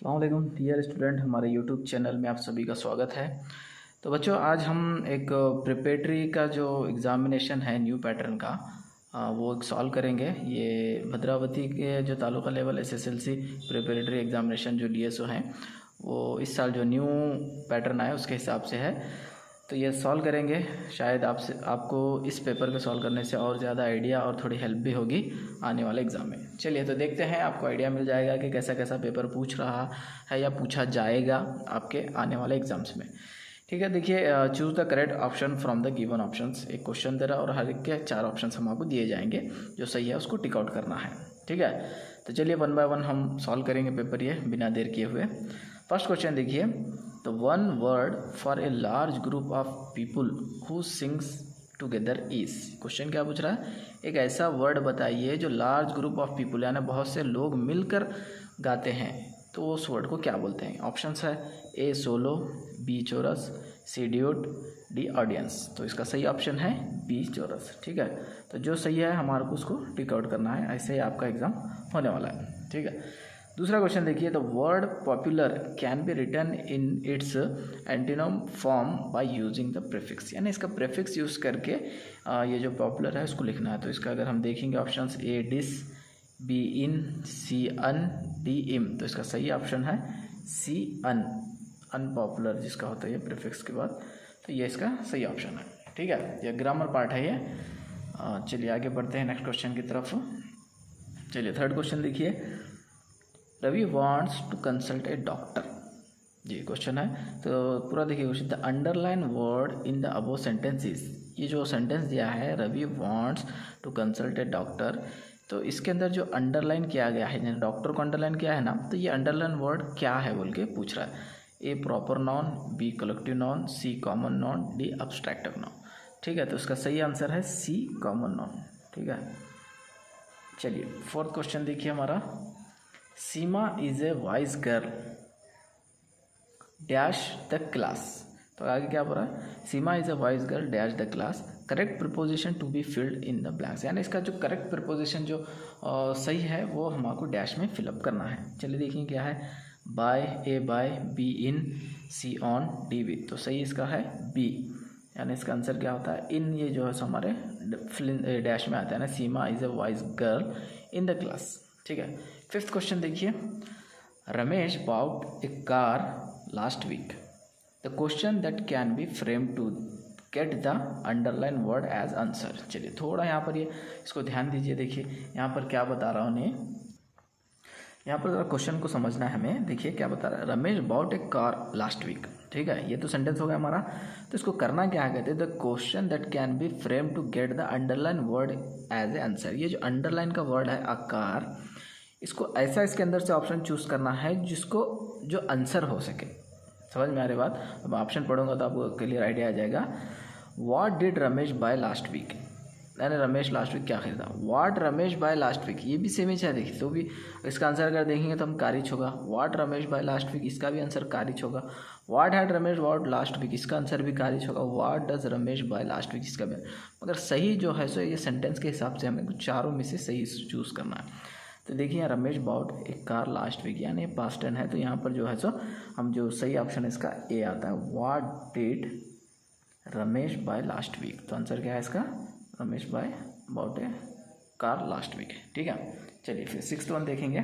अस्सलाम वालेकुम dear student, हमारे यूट्यूब चैनल में आप सभी का स्वागत है। तो बच्चों, आज हम एक प्रिपरेटरी का जो एग्ज़ामिनेशन है न्यू पैटर्न का वो एक सॉल्व करेंगे। ये भद्रावती के जो taluka level SSLC preparatory examination जो डीएसओ हैं वो इस साल जो न्यू पैटर्न आया उसके हिसाब से है। तो ये सॉल्व करेंगे। शायद आपको इस पेपर को सॉल्व करने से और ज़्यादा आइडिया और थोड़ी हेल्प भी होगी आने वाले एग्ज़ाम में। चलिए तो देखते हैं, आपको आइडिया मिल जाएगा कि कैसा कैसा पेपर पूछ रहा है या पूछा जाएगा आपके आने वाले एग्ज़ाम्स में। ठीक है, देखिए, choose the correct option from the given options. एक क्वेश्चन दे रहा और हर एक के 4 ऑप्शन हम आपको दिए जाएंगे, जो सही है उसको टिक आउट करना है। ठीक है, तो चलिए 1 बाय 1 हम सॉल्व करेंगे पेपर ये बिना देर किए हुए। फर्स्ट क्वेश्चन देखिए, the one word for a large group of people who sings together is. Question क्या पूछ रहा है, एक ऐसा वर्ड बताइए जो लार्ज ग्रुप ऑफ पीपुल यानी बहुत से लोग मिलकर गाते हैं, तो उस वर्ड को क्या बोलते हैं। ऑप्शंस है a solo, B चोरस, C duet, D audience. तो इसका सही ऑप्शन है बी चोरस। ठीक है, तो जो सही है हमारे को उसको टिक आउट करना है, ऐसे ही आपका एग्ज़ाम होने वाला है। ठीक है, दूसरा क्वेश्चन देखिए, the word popular can be written in its antonym form by using the prefix. यानी इसका प्रीफिक्स यूज़ करके ये जो पॉपुलर है उसको लिखना है। तो इसका अगर हम देखेंगे options A dis, B in, C un, D im. तो इसका सही ऑप्शन है सी अन, अनपॉपुलर जिसका होता है ये प्रीफिक्स के बाद। तो ये इसका सही ऑप्शन है। ठीक है, ये ग्रामर पार्ट है ये। चलिए आगे बढ़ते हैं नेक्स्ट क्वेश्चन की तरफ। चलिए थर्ड क्वेश्चन देखिए, Ravi wants to consult a doctor. जी क्वेश्चन है, तो पूरा देखिए question. The underline word in the above sentence is. ये जो सेंटेंस दिया है Ravi wants to consult a doctor, तो इसके अंदर जो अंडरलाइन किया गया है, डॉक्टर को अंडरलाइन किया है ना, तो ये अंडरलाइन वर्ड क्या है बोल के पूछ रहा है। A proper noun, B collective noun, C common noun, D abstractive noun. ठीक है, तो इसका सही आंसर है सी कॉमन नॉन। ठीक है, चलिए फोर्थ क्वेश्चन देखिए हमारा, Seema is a wise girl dash the class. तो आगे क्या बोल रहा है, Seema is a wise girl dash the class, correct preposition to be filled in the blanks. यानी इसका जो करेक्ट प्रिपोजिशन जो सही है वो हमको डैश में फिलअप करना है। चलिए देखिए क्या है, by, A by, B in, C on, D with. तो सही इसका है बी, यानी इसका आंसर क्या होता है इन। ये जो है सो हमारे डैश में आता है ना, Seema is a wise girl in the class. ठीक है, फिफ्थ क्वेश्चन देखिए, Ramesh bought a car last week. The question that can be frame to get the underline word as answer. चलिए थोड़ा यहाँ पर ये इसको ध्यान दीजिए। देखिए यहाँ पर क्या बता रहा हूँ उन्हें, यहाँ पर क्वेश्चन को समझना है हमें। देखिए क्या बता रहा है, Ramesh bought a car last week. ठीक है, ये तो सेंटेंस हो गया हमारा। तो इसको करना क्या है, कहते हैं the question that can be frame to get the underline word as a answer. ये जो अंडरलाइन का वर्ड है आकार, इसको ऐसा इसके अंदर से ऑप्शन चूज़ करना है जिसको जो आंसर हो सके। समझ में आ रही बात? अब ऑप्शन पढ़ूंगा तो आपको क्लियर आइडिया आ जाएगा। What did Ramesh buy last week, यानी रमेश लास्ट वीक क्या खरीदा। What Ramesh buy last week, ये भी सेम ही है। देखिए तो भी इसका आंसर अगर देखेंगे तो हम कारिच होगा। What Ramesh buy last week, इसका भी आंसर कारिच होगा। What had Ramesh bought last week, इसका आंसर भी कारिच होगा। What does Ramesh buy last week, इसका भी। मगर सही जो है सो ये सेंटेंस के हिसाब से हमें कुछ चारों में से सही चूज़ करना है। तो देखिए यहाँ रमेश बाउट एक कार लास्ट वीक, यानी पास्ट टेंस है। तो यहाँ पर जो है सो हम जो सही ऑप्शन है इसका ए आता है। What did Ramesh buy last week, तो आंसर क्या है इसका, Ramesh buy bought a car last week. ठीक है, चलिए फिर सिक्स्थ वन देखेंगे,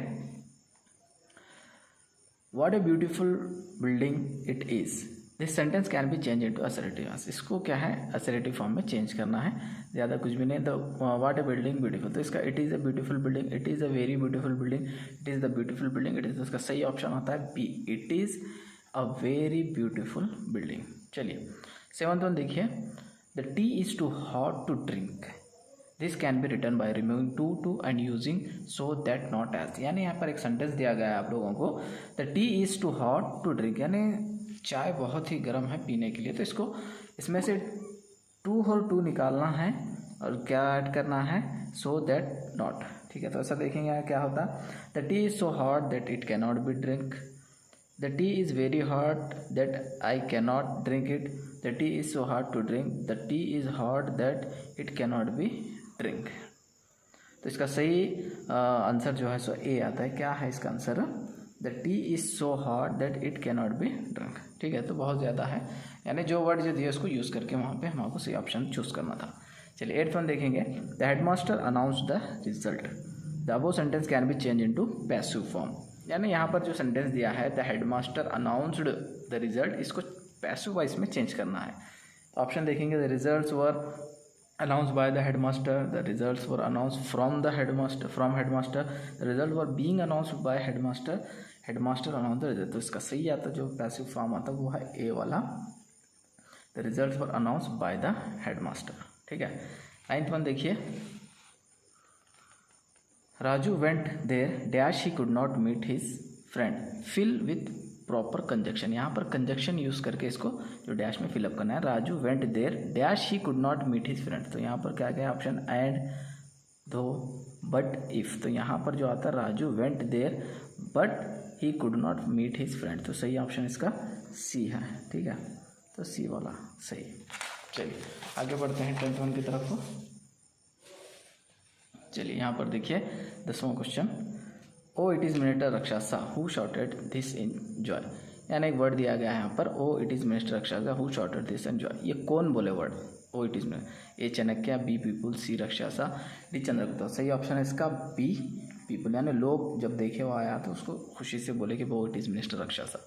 what a beautiful building it is. This sentence can be change into assertive. इसको क्या है असर्टिव फॉर्म में चेंज करना है, ज़्यादा कुछ भी नहीं। The what a building beautiful, तो इसका it is a beautiful building, it is a very beautiful building, it is the beautiful building, it is. इसका सही ऑप्शन होता है B, it is a very beautiful building. चलिए seventh one देखिए, the tea is too hot to drink. This can be return by removing too and using so that not as. यानी यहाँ पर एक सेंटेंस दिया गया है आप लोगों को, the tea is too hot to drink, यानी चाय बहुत ही गर्म है पीने के लिए। तो इसको इसमें से टू और टू निकालना है और क्या ऐड करना है, सो दैट नॉट। ठीक है, तो ऐसा देखेंगे यहाँ क्या होता है, the tea is so hot that it can not be drink, the tea is very hot that I can not drink it, the tea is so hot to drink, the tea is hot that it can not be drink. तो इसका सही answer जो है सो ए आता है। क्या है इसका answer, the tea is so hot that it can not B drunk. ठीक है, तो बहुत ज़्यादा है, यानी जो वर्ड जो दिया उसको यूज़ करके वहाँ पे हमको सही ऑप्शन चूज़ करना था। चलिए 8th वन देखेंगे। The headmaster announce the result. The above sentence can be change into passive form, यानी यहाँ पर जो सेंटेंस दिया है the headmaster announced the result, इसको पैसिव वॉइस में चेंज करना है। ऑप्शन देखेंगे, the results were announced by the headmaster, the results were announced from the headmaster, the results were being announced by headmaster announced the result। तो इसका सही आता जो पैसिव फॉर्म आता वो है ए वाला, the results were announced by the headmaster। ठीक है, 9th वन देखिए। Raju went there dash he could not meet his friend, fill with proper conjunction. यहाँ पर कंजक्शन यूज़ करके इसको जो डैश में फिलअप करना है। Raju went there dash he could not meet his friend, तो यहाँ पर क्या क्या option and, though, but, if. तो यहाँ पर जो आता है Raju went there but he could not meet his friend, तो सही ऑप्शन इसका सी है। ठीक है, तो सी वाला सही। चलिए आगे बढ़ते हैं 10th वन की तरफ। चलिए यहाँ पर देखिए 10वां question. Oh it is minister Rakshasa who shouted this in joy, यानी एक वर्ड दिया गया है यहाँ पर, oh it is minister Rakshasa who shouted this in joy. ये कौन बोले word, oh it is, A Chanakya, B people, C Rakshasa, D Chandragupta. सही ऑप्शन है इसका बी पीपुल, यानी लोग जब देखे वो आया तो उसको खुशी से बोले कि वो it is minister Rakshasa.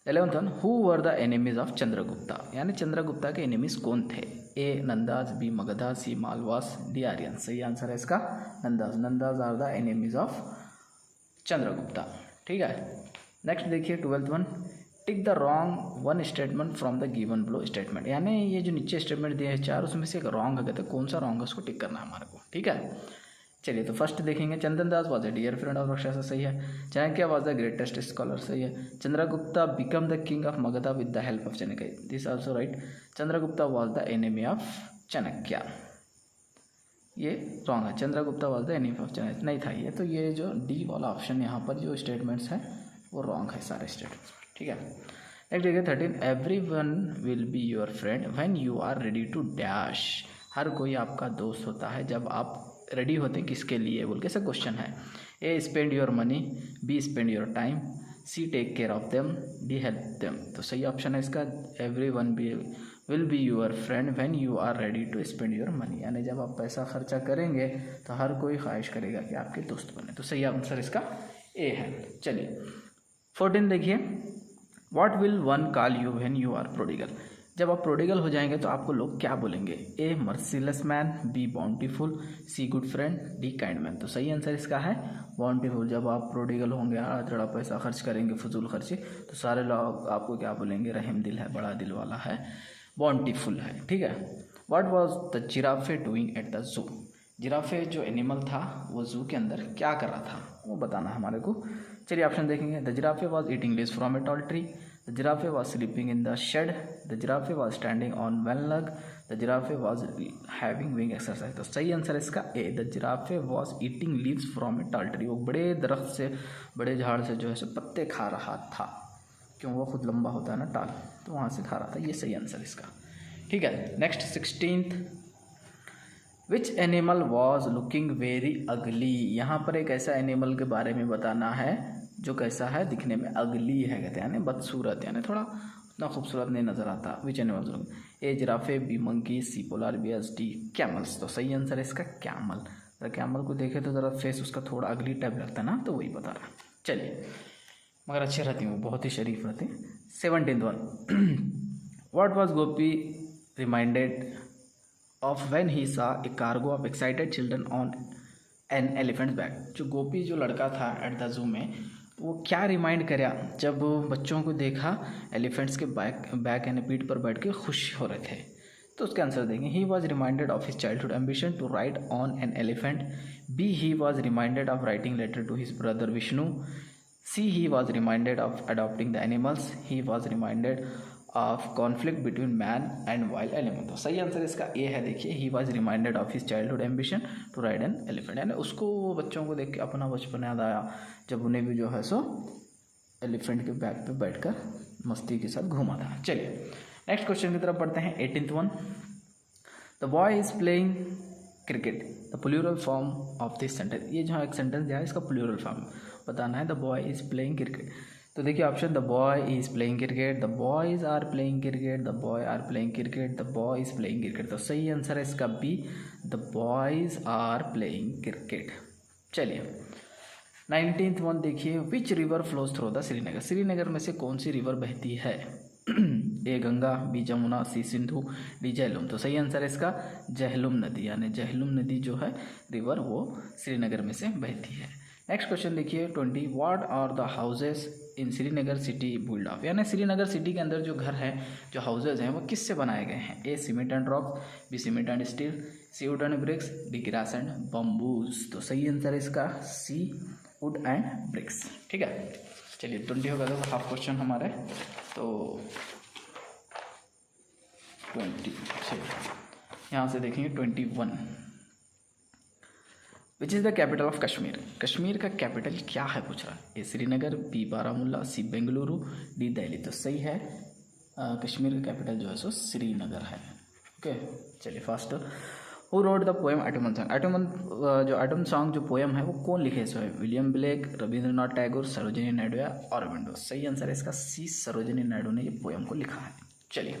11th one, who were the enemies of Chandragupta, यानी चंद्रगुप्ता के एनिमीज कौन थे। A Nandas, B Magadha, C Malavas, D Aryan. सही आंसर है इसका Nandas are the enemies of Chandragupta. ठीक है, नेक्स्ट देखिए 12th one. Tick the wrong one statement from the given below statement, यानी ये जो नीचे स्टेटमेंट दिए हैं 4 उसमें से एक रॉन्ग है, तो कौन सा रॉन्ग है उसको टिक करना है हमारे को। ठीक है, चलिए तो फर्स्ट देखेंगे। Chandan Das was the dear friend of Rakshasa, सही है। Chanakya was the greatest scholar, सही है। Chandragupta become the king of Magadha with the help of Chanakya, this also right. Chandragupta was the enemy of Chanakya, ये रॉन्ग है। Chandragupta was the enemy of Chanakya नहीं था ये, तो ये जो डी वाला ऑप्शन यहाँ पर जो स्टेटमेंट्स हैं वो रॉन्ग है सारे स्टेटमेंट्स। ठीक है, नेक्स्ट देखिए 13। Every one will be your friend when you are ready to dash, हर कोई आपका दोस्त होता है जब आप रेडी होते हैं किसके लिए बोल के ऐसा क्वेश्चन है। A spend your money, B spend your time, C take care of them, D help them. तो सही ऑप्शन है इसका every one will be your friend when you are ready to spend your money, यानी जब आप पैसा खर्चा करेंगे तो हर कोई ख्वाहिश करेगा कि आपके दोस्त बने, तो सही आंसर इसका ए है। चलिए 14 देखिए। What will one call you when you are prodigal, जब आप प्रोडिगल हो जाएंगे तो आपको लोग क्या बोलेंगे। A merciless man, B bountiful, C good friend, D kind man. तो सही आंसर इसका है बाउंटीफुल। जब आप प्रोडिगल होंगे, थोड़ा पैसा खर्च करेंगे फजूल खर्ची, तो सारे लोग आपको क्या बोलेंगे, रहीम दिल है, बड़ा दिल वाला है, बाउंटीफुल है। ठीक है, what was the giraffe doing at the zoo, giraffe जो एनिमल था वो जू के अंदर क्या कर रहा था वो बताना है हमारे को। चलिए ऑप्शन देखेंगे। The giraffe was eating leaves from a tall tree, the giraffe was sleeping in the shed, the giraffe was standing on one leg, the giraffe was having wing exercise। तो सही आंसर इसका ए, the giraffe was eating leaves from a tall tree, वो बड़े दरख्त से, बड़े झाड़ से जो है सो पत्ते खा रहा था, क्यों वो खुद लंबा होता है ना टाल, तो वहाँ से खा रहा था, ये सही आंसर इसका। ठीक है, next 16th। Which animal was looking very ugly, यहाँ पर एक ऐसा एनिमल के बारे में बताना है जो कैसा है, दिखने में अगली है, कहते हैं यानी बदसूरत, यानी थोड़ा उतना खूबसूरत नहीं नज़र आता। Which animal, A giraffe, B monkey, C polar bears, D camels. तो सही आंसर है इसका कैमल। तो कैमल को देखे तो ज़रा फेस उसका थोड़ा अगली टाइप लगता है ना, तो वही बता रहा। चलिए, मगर अच्छे रहती हूँ, बहुत ही शरीफ रहते हैं। 17th one. What was Gopi reminded of when he saw a cargo of excited children on an elephant back, जो गोपी जो लड़का था एट द जू में, वो क्या रिमाइंड करा जब बच्चों को देखा एलिफेंट्स के बैक यानी पीठ पर बैठ के खुश हो रहे थे। तो उसका आंसर देंगे। He was reminded of his childhood ambition to ride on an elephant, B he was reminded of writing letter to his brother Vishnu, C he was reminded of adopting the animals, he was reminded of conflict between man and wild animal. तो सही answer इसका A है। देखिए, he was reminded of his childhood ambition to ride an elephant, यानी उसको बच्चों को देख के अपना बचपन याद आया जब उन्हें भी जो है सो एलिफेंट के बैक पे बैठकर मस्ती के साथ घूमा था। चलिए नेक्स्ट क्वेश्चन की तरफ पढ़ते हैं। 18th one. The boy is playing cricket, the plural form of this sentence. ये जहाँ एक सेंटेंस दिया है इसका प्लूरल फॉर्म बताना है। The boy is playing cricket, तो देखिए option the boy is playing cricket, the boys are playing cricket, the boy are playing cricket, the boy is playing cricket. तो सही आंसर है इसका B, the boys are playing cricket. चलिए 19th one देखिए, which river flows through the Srinagar, Srinagar में से कौन सी रिवर बहती है? A Ganga, B Jamuna, C Sindhu, D Jhelum. तो सही आंसर है इसका झेलम नदी, यानी झेलम नदी जो है रिवर वो श्रीनगर में से बहती है। नेक्स्ट क्वेश्चन देखिए 20, what are the houses in Srinagar city build of, यानी श्रीनगर सिटी के अंदर जो घर है, जो हाउसेज हैं वो किससे बनाए गए हैं? A cement and rock, B cement and steel, C wood and bricks, D grass and bamboos. तो सही आंसर है इसका सी, वुड एंड ब्रिक्स। ठीक है, चलिए 20 हो गया था हाफ क्वेश्चन हमारे, तो 20 यहाँ से देखेंगे 21, which is the capital of Kashmir, Kashmir का कैपिटल क्या है पूछ रहा है? ए श्रीनगर, बी बारामूला, सी बेंगलुरु, डी दिल्ली। तो सही है कश्मीर का कैपिटल जो है सो श्रीनगर है। ओके, चलिए fast. Who wrote the poem atom song, atom जो एटम सॉन्ग जो पोएम है वो कौन लिखे सो है? विलियम ब्लेक, रविंद्रनाथ टैगोर, सरोजिनी नायडू या अरबिंदो। सही आंसर है इसका सी, सरोजिनी नायडू ने ये पोएम को लिखा है। चलिए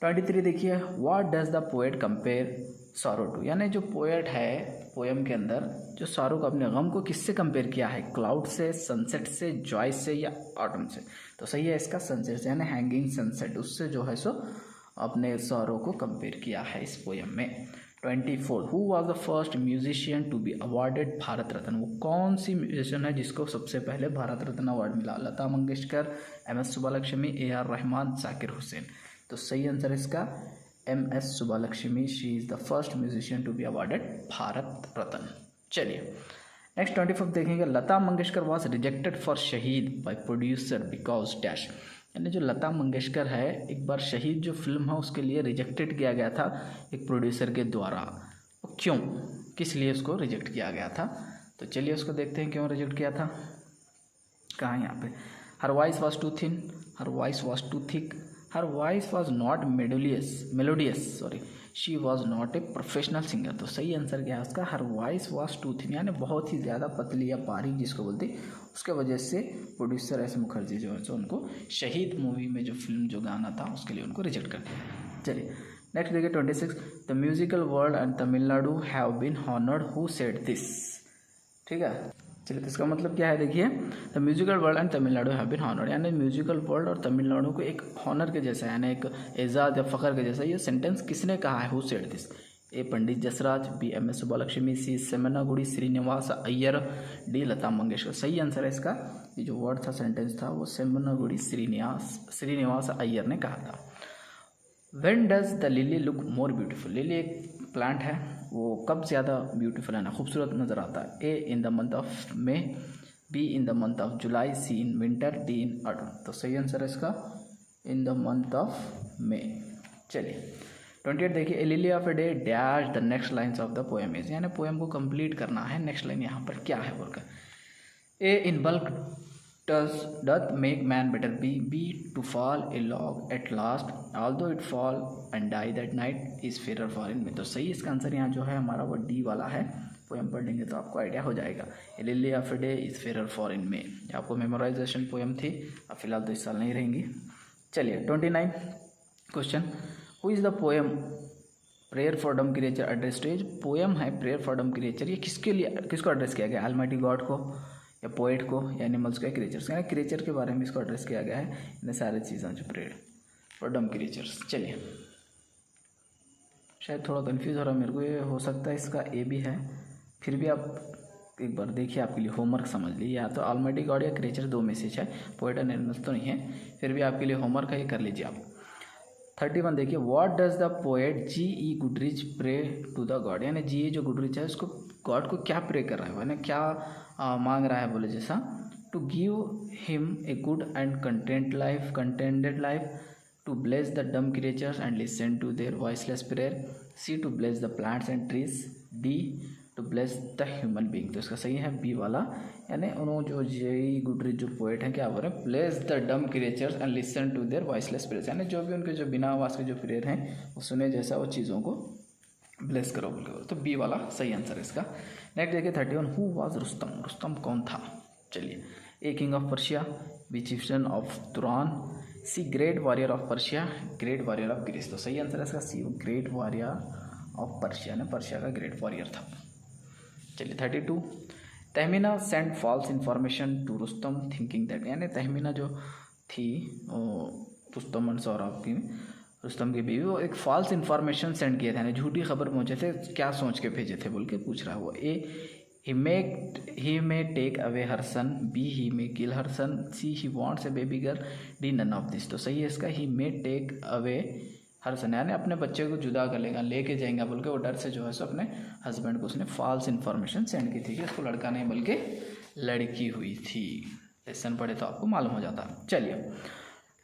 23 देखिए, what does the poet compare sorrow to, यानी जो पोएट है पोएम के अंदर जो सॉरो को, अपने गम को किससे कंपेयर किया है? क्लाउड से, सनसेट से, जॉय से या ऑटम से। तो सही है इसका सनसेट से, यानी हैंगिंग सनसेट, उससे जो है सो अपने सॉरो को कंपेयर किया है इस पोएम में। 24, who was the first musician to be awarded Bharat Ratna, वो कौन सी म्यूजिशियन है जिसको सबसे पहले भारत रत्न अवार्ड मिला? लता मंगेशकर, एम.एस. सुब्बालक्ष्मी, ए.आर. रहमान, जाकिर हुसैन। तो सही आंसर इसका M S. Subbalakshmi, she is the first musician to be awarded Bharat Ratna. चलिए नेक्स्ट 25 देखेंगे, Lata Mangeshkar was rejected for Shaheed by producer because dash, यानी जो लता मंगेशकर है एक बार शहीद जो फिल्म है उसके लिए रिजेक्टेड किया गया था एक प्रोड्यूसर के द्वारा। क्यों, किस लिए उसको रिजेक्ट किया गया था? तो चलिए उसको देखते हैं क्यों रिजेक्ट किया था। कहाँ यहाँ पे, her voice was too thin, her voice was too thick, her voice was not melodious, sorry, she was not a professional singer. तो सही आंसर क्या है उसका? Her voice was too thin, यानी बहुत ही ज़्यादा पतली या बारीक जिसको बोलते, उसके वजह से प्रोड्यूसर एस मुखर्जी जो है सो उनको शहीद मूवी में जो फिल्म जो गाना था उसके लिए उनको रिजेक्ट कर दिया। चलिए नेक्स्ट देखिए 26, the musical world and Tamil Nadu have been honoured, who said this. ठीक है, चलिए तो इसका मतलब क्या है देखिए, the musical world and Tamil Nadu have been honoured, यानी म्यूजिकल वर्ल्ड और तमिलनाडु को एक हॉनर के जैसा, यानी एक एजाज़ या फ़ख्र के जैसा ये सेंटेंस किसने कहा है? Who said this? A Pandit Jasraj, B M S. Subbalakshmi, C Semmangudi Srinivasa Iyer, D Lata Mangeshkar. सही आंसर है इसका, ये जो वर्ड था सेंटेंस था वो सेमनागुड़ी श्रीनिवास अय्यर ने कहा था। When does the lily look more beautiful, lily एक प्लांट है वो कब ज़्यादा ब्यूटीफुल है ना खूबसूरत नज़र आता है? A in the month of May, B in the month of July, C in winter, D in autumn. तो सही आंसर है इसका in the month of May. चलिए 28 देखिए, A lily of a day dash the next lines of the poem is, यानी poem को complete करना है। नेक्स्ट लाइन यहाँ पर क्या है work? A in bulk doth make man better, be to fall a log at last, although it fall and die that night is fairer for in me। तो सही इसका आंसर यहाँ जो है हमारा वो डी वाला है। पोएम पढ़ लेंगे तो आपको आइडिया हो जाएगा। A lily of a day is fair for in May, आपको मेमोराइजेशन पोएम थी, अब फिलहाल तो इस साल नहीं रहेंगी। चलिए 29 question, who is the poem prayer for डम क्रिएचर एड्रेस टू, पोएम है प्रेयर फॉर डम क्रिएचर, ये किसके लिए, किसको एड्रेस किया गया? ऑलमाइटी गॉड को या पोएट को या एनिमल्स को या क्रिएचर्स, यानी क्रिएचर के बारे में इसको एड्रेस किया गया है। इतने सारी चीज़ें जो प्रेयर फॉर डम क्रिएचर्स। चलिए शायद थोड़ा कंफ्यूज हो रहा है मेरे को, ये हो सकता है इसका ए भी है, फिर भी आप एक बार देखिए आपके लिए होमवर्क समझ लीजिए, या तो ऑलमाइटी गॉड या क्रिएचर दो में से है, पोएट एंड एनिमल्स तो नहीं है, फिर भी आपके लिए होमवर्क है, ये कर लीजिए आप। 31 देखिए, what does the poet G E. Goodrich pray to the god, यानी जी.ई. जो गुडरिच है उसको गॉड को क्या प्रे कर रहा है, यानी क्या मांग रहा है? बोले जैसा to give him a good and contented life, to bless the dumb creatures and listen to their voiceless prayer, C to bless the plants and trees, D to bless the human being. तो इसका सही है B वाला, यानी उन्होंने जो जी.ई. Goodrich जो poet हैं क्या बोल रहे हैं? Bless the dumb creatures and listen to their voiceless prayer, यानी जो भी उनके जो बिना आवाज़ के जो प्रेयर हैं वो सुने जैसा वो चीज़ों को ब्लेस करो, तो बी वाला सही आंसर है इसका। नेक्स्ट देखिए 31, हु वाज रुस्तम, रुस्तम कौन था? चलिए, A king of Persia, B chieftain of Turan, C great warrior of Persia, great warrior of Greece. तो सही आंसर है इसका C, great warrior of Persia ने पर्शिया का ग्रेट वॉरियर था। चलिए 32, Tahmina sent false information to Rustam thinking that, यानी Tahmina जो थी रुस्तम और सौरभ की, रुस्तम की बीवी, वो एक फॉल्स इन्फॉर्मेशन सेंड किए थे, यानी झूठी खबर पहुँचे थे, क्या सोच के भेजे थे बोल के पूछ रहा है वो। ए he may take away her son, B he may kill her son, C he wants a baby girl, D none of this। तो सही है इसका he may take away her son, यानी अपने बच्चे को जुदा कर लेगा, लेके जाएंगे बोल के वो डर से जो है सो अपने हस्बैंड को उसने फॉल्स इन्फॉर्मेशन सेंड की थी कि उसको लड़का नहीं बल्कि लड़की हुई थी। लेसन पढ़े तो आपको मालूम हो जाता। चलिए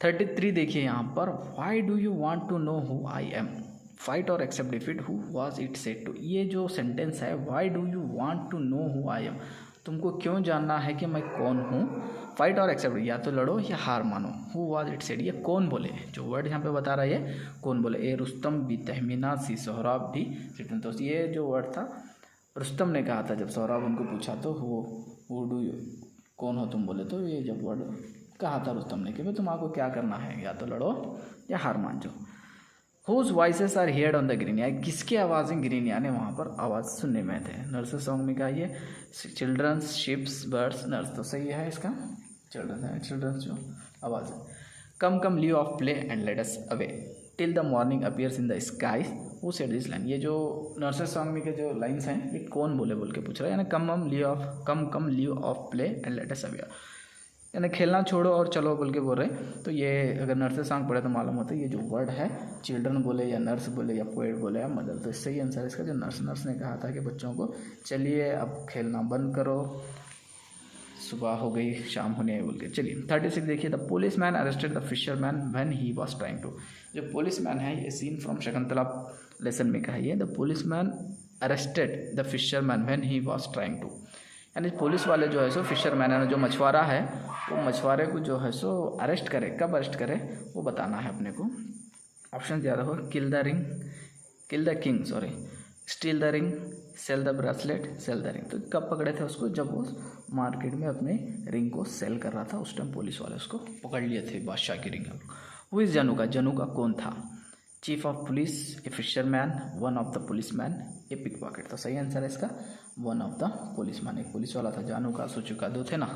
33 देखिए यहाँ पर, why do you want to know who I am, fight और accept defeat, who was it said to. ये जो सेंटेंस है, why do you want to know who I am, तुमको क्यों जानना है कि मैं कौन हूँ, फाइट और एक्सेप्ट, या तो लड़ो या हार मानो, हु वाज इट सेड, ये कौन बोले, जो वर्ड यहाँ पे बता रहा है ये कौन बोले। ए रुस्तम, बी तहमीना, सी सोहराब, डी चिफ्टन। तो ये जो वर्ड था रुस्तम ने कहा था जब सोहराब उनको पूछा तो हु डू यू, कौन हो तुम बोले, तो ये जब वर्ड कहा था रुस्तम ने कि भाई तुम आपको क्या करना है, या तो लड़ो या हार मान जाओ। Whose voices are heard on the green, यानी किसकी आवाज़ें ग्रीन यानी वहाँ पर आवाज़ सुनने में थे। नर्सेस सॉन्ग में कहा ये चिल्ड्रंस, शिप्स, बर्ड्स, नर्स। तो सही है इसका चिल्ड्रंस है, चिल्ड्रंस जो आवाज़ है। Come come leave off play and let us away till the morning appears in the sky, who said this line. ये जो नर्सेस सॉन्ग में के जो लाइन्स हैं ये कौन बोले बोल के पूछ रहा है, यानी come come leave off play and let us away, यानी खेलना छोड़ो और चलो बोल के बोल रहे। तो ये अगर नर्सेस सॉन्ग पढ़े तो मालूम होता है ये जो वर्ड है चिल्ड्रन बोले या नर्स बोले या पोएट बोले या मदर, तो सही आंसर इसका जो नर्स ने कहा था कि बच्चों को चलिए अब खेलना बंद करो, सुबह हो गई, शाम होने आई बोल के। चलिए 36 देखिए, the police man arrested the fisherman when he was trying to. जो पुलिस मैन है ये सीन फ्रॉम शकुंतला लेसन में कहा है, the police man arrested the fisherman when he was trying to, यानी पुलिस वाले जो है सो फिशरमैन है जो मछुआरा है वो मछुआरे को जो है सो अरेस्ट करे, कब अरेस्ट करे वो बताना है अपने को। ऑप्शन दिया रखो, kill the king, steal the ring, sell the bracelet, sell the ring. तो कब पकड़े थे उसको, जब वो मार्केट में अपने रिंग को सेल कर रहा था, उस टाइम पुलिस वाले उसको पकड़ लिए थे, बादशाह की रिंग। हु इज़ जनुका कौन था, chief of police, a fisherman, one of the policeman, a pickpocket. तो सही आंसर है इसका वन ऑफ द पुलिसमैन, एक पुलिस वाला था, जानुका सुचुका दो थे ना।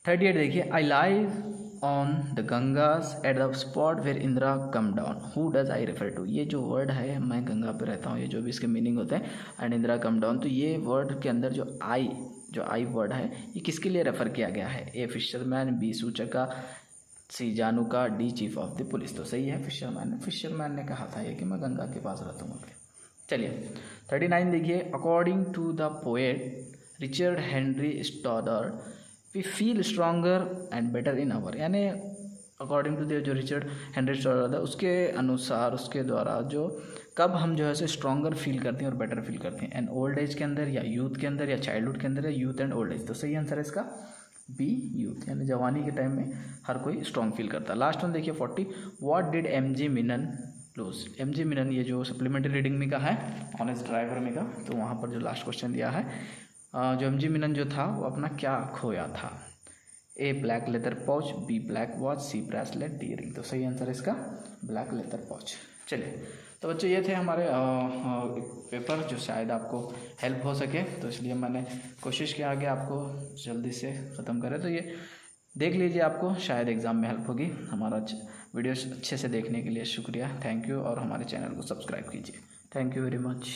38 देखिए, I live on the Gangas at the spot where Indira come down, who does I refer to. ये जो वर्ड है मैं गंगा पे रहता हूँ, ये जो भी इसके मीनिंग होते हैं, एंड इंदिरा कम डाउन, तो ये वर्ड के अंदर जो आई वर्ड है ये किसके लिए रेफर किया गया है, A fisherman, B Suchaka, C Januka, D chief of the police. तो सही है फिशरमैन ने कहा था ये कि मैं गंगा के पास रहता हूँ। चलिए 39 देखिए, according to the poet Richard Henry Stoddard we feel stronger and better in our, यानी अकॉर्डिंग टू द जो रिचर्ड हेनरी स्टोदर्ड था उसके अनुसार, उसके द्वारा जो कब हम जो है सो स्ट्रॉन्गर फील करते हैं और बेटर फील करते हैं, एंड ओल्ड एज के अंदर या यूथ के अंदर या चाइल्डहुड के अंदर या यूथ एंड ओल्ड एज। तो सही आंसर है इसका बी यूथ, यानी जवानी के टाइम में हर कोई स्ट्रॉन्ग फील करता है। लास्ट वन देखिए 40, what did M G. Menon lose. M G. Menon ये जो सप्लीमेंट्री रीडिंग में का है, ऑनेस्ट ड्राइवर में का, तो वहाँ पर जो लास्ट क्वेश्चन दिया है, जो एम.जी. मीनन जो था वो अपना क्या खोया था, A black leather pouch, B black watch, C bracelet, D ring. तो सही आंसर है इसका ब्लैक लेदर पाउच। चलिए तो बच्चों ये थे हमारे पेपर जो शायद आपको हेल्प हो सके, तो इसलिए मैंने कोशिश किया आगे आपको जल्दी से ख़त्म करें। तो ये देख लीजिए, आपको शायद एग्ज़ाम में हेल्प होगी। हमारा वीडियो अच्छे से देखने के लिए शुक्रिया, थैंक यू, और हमारे चैनल को सब्सक्राइब कीजिए। Thank you very much.